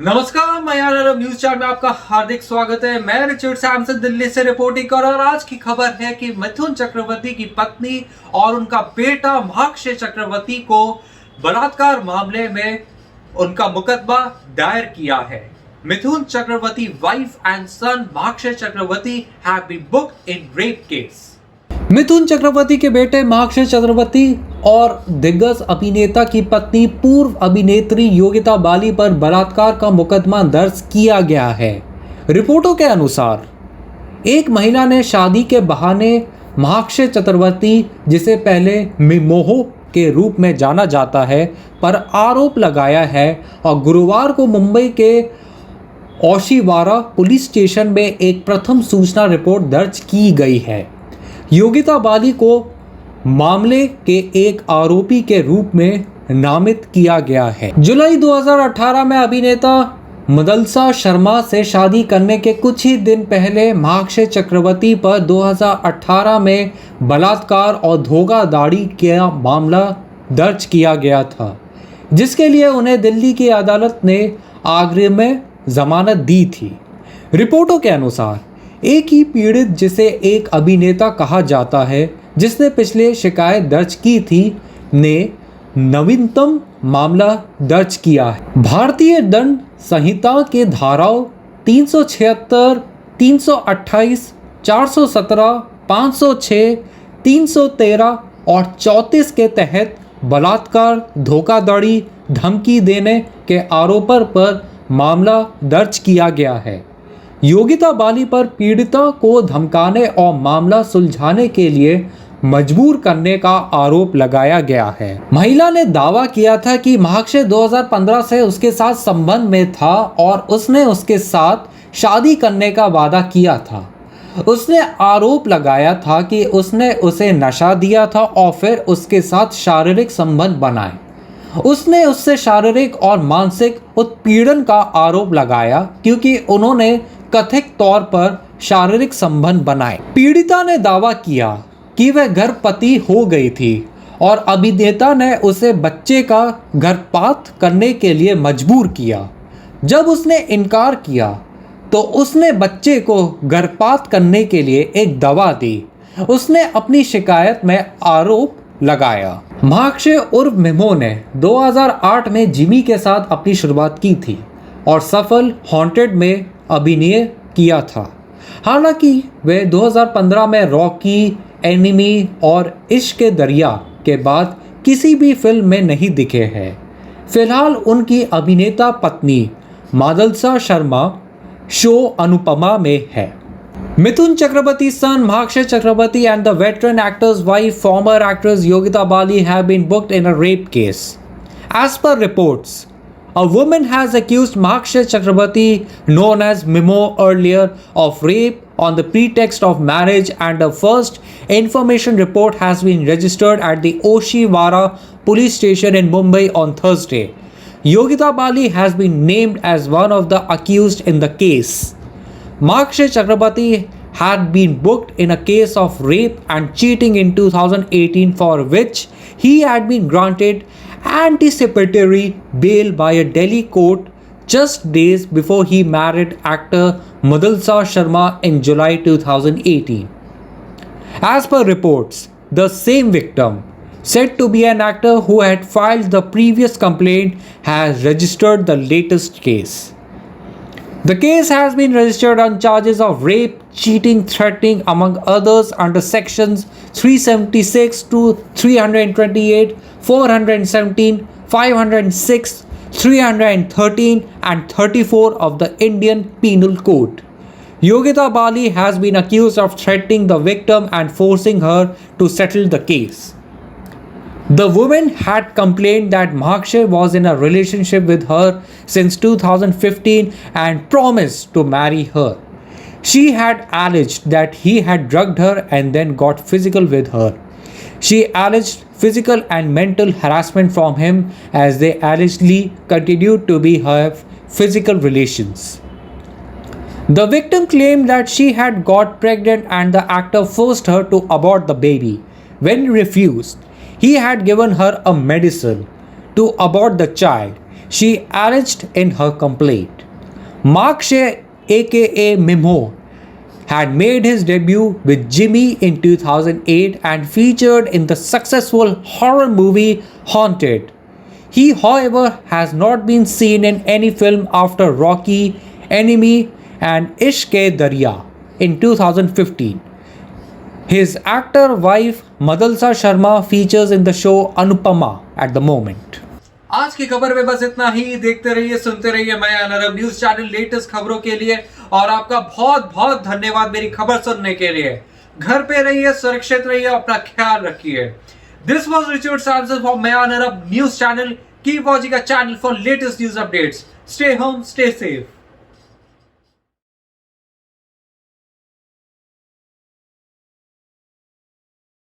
नमस्कार, मैं यार न्यूज चैनल में आपका हार्दिक स्वागत है। मैं रिचर्ड सैमसन दिल्ली से रिपोर्टिंग कर रहा हूं और आज की खबर है कि मिथुन चक्रवर्ती की पत्नी और उनका बेटा माक्षय चक्रवर्ती को बलात्कार मामले में उनका मुकदमा दायर किया है। Mithun Chakraborty wife and son Mahaakshay Chakraborty have been booked in rape case. Mithun Chakraborty के बेटे माक्षय चक्रवर्ती और दिग्गज अभिनेता की पत्नी पूर्व अभिनेत्री योगिता बाली पर बलात्कार का मुकदमा दर्ज किया गया है। रिपोर्टों के अनुसार एक महिला ने शादी के बहाने माक्षय चक्रवर्ती, जिसे पहले मिमोह के रूप में जाना जाता है, पर आरोप लगाया है और गुरुवार को मुंबई के ओशिवारा पुलिस स्टेशन में एक प्रथम सूचना रिपोर्ट दर्ज की गई है। योगिता बाली को मामले के एक आरोपी के रूप में नामित किया गया है। जुलाई 2018 में अभिनेता मदलसा शर्मा से शादी करने के कुछ ही दिन पहले माक्षय चक्रवर्ती पर 2018 में बलात्कार और धोखाधड़ी का मामला दर्ज किया गया था, जिसके लिए उन्हें दिल्ली की अदालत ने आगरे में जमानत दी थी। रिपोर्टों के अनुसार एक ही पीड़ित, जिसे एक अभिनेता कहा जाता है, जिसने पिछले शिकायत दर्ज की थी, ने नवीनतम मामला दर्ज किया है। भारतीय दंड संहिता के धाराओं 376, 328, 417, 506, 313 और 34 के तहत बलात्कार, धोखाधड़ी, धमकी देने के आरोपों पर मामला दर्ज किया गया है। योगिता बाली पर पीड़िता को धमकाने और मामला सुलझाने के लिए मजबूर करने का आरोप लगाया गया है। महिला ने दावा किया था कि माक्षय 2015 से उसके साथ संबंध में था और उसने उसके साथ शादी करने का वादा किया था। उसने आरोप लगाया था कि उसने उसे नशा दिया था और फिर उसके साथ शारीरिक संबंध बनाए। उसने उससे शारीरिक और मानसिक उत्पीड़न का आरोप लगाया क्योंकि उन्होंने कथित तौर पर शारीरिक संबंध बनाए। पीड़िता ने दावा किया कि वह गर्भवती हो गई थी और अभिनेता ने उसे बच्चे का गर्भपात करने के लिए मजबूर किया। जब उसने इनकार किया तो उसने बच्चे को गर्भपात करने के लिए एक दवा दी। उसने अपनी शिकायत में आरोप लगाया। माक्षय उर्फ मिमो ने 2008 में जिमी के साथ अपनी शुरुआत की थी और सफल हॉन्टेड में अभिनय किया था। हालांकि वे 2015 में रॉकी, एनिमी और इश्क के दरिया के बाद किसी भी फिल्म में नहीं दिखे हैं। फिलहाल उनकी अभिनेता पत्नी मादलसा शर्मा शो अनुपमा में है। Mithun Chakrabarty's son Makshay Chakrabarty and the veteran actor's wife, former actress Yogita Bali, have been booked in a rape case. As per reports, a woman has accused Makshay Chakrabarty, known as Mimo earlier, of rape on the pretext of marriage, and a first information report has been registered at the Oshiwara police station in Mumbai on Thursday. Yogita Bali has been named as one of the accused in the case. Makshay Chakrabarty had been booked in a case of rape and cheating in 2018, for which he had been granted anticipatory bail by a Delhi court just days before he married actor Madhulsa Sharma in July 2018. As per reports, the same victim, said to be an actor who had filed the previous complaint, has registered the latest case. The case has been registered on charges of rape, cheating, threatening, among others, under sections 376 to 328, 417, 506, 313 and 34 of the Indian Penal Code. Yogita Bali has been accused of threatening the victim and forcing her to settle the case. The woman had complained that Makshay was in a relationship with her since 2015 and promised to marry her. She had alleged that he had drugged her and then got physical with her. She alleged physical and mental harassment from him as they allegedly continued to have physical relations. The victim claimed that she had got pregnant and the actor forced her to abort the baby. When refused, he had given her a medicine to abort the child. she alleged in her complaint. Mark Shea, aka Mimho, had made his debut with Jimmy in 2008 and featured in the successful horror movie Haunted. He, however, has not been seen in any film after Rocky, Enemy, and Ishq Darya in 2015. His actor wife Madalsa Sharma features in the show Anupama at the moment. आज की खबर में बस इतना ही। देखते रहिए, सुनते रहिए मैं अनरब न्यूज चैनल लेटेस्ट खबरों के लिए। और आपका बहुत बहुत धन्यवाद मेरी खबर सुनने के लिए। घर पे रहिए, सुरक्षित रहिए, अपना ख्याल रखिए। This was Richard Samson from मैं अनरब news channel. Keep watching a channel for latest news updates. Stay home, stay safe.